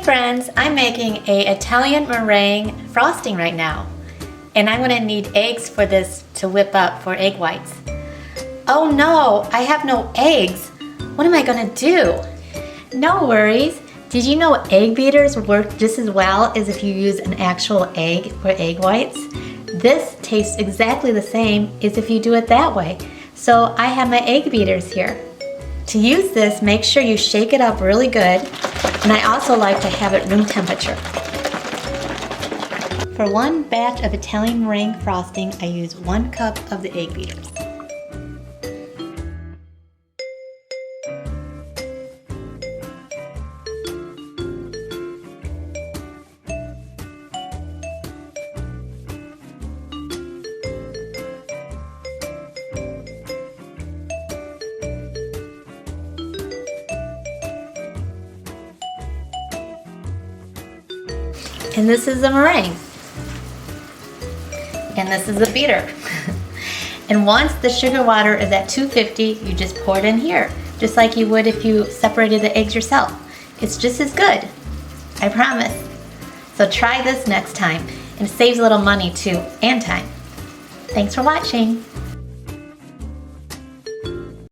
friends, I'm making a Italian meringue frosting right now. And I'm gonna need eggs for this to whip up for egg whites. Oh no, I have no eggs. What am I gonna do? No worries. Did you know egg beaters work just as well as if you use an actual egg for egg whites? This tastes exactly the same as if you do it that way. So I have my egg beaters here. To use this, make sure you shake it up really good. And I also like to have it room temperature. For one batch of Italian meringue frosting, I use 1 cup of the egg beaters. And this is the meringue. And this is the beater. And once the sugar water is at 250, you just pour it in here, just like you would if you separated the eggs yourself. It's just as good, I promise. So try this next time, and it saves a little money too, and time. Thanks for watching.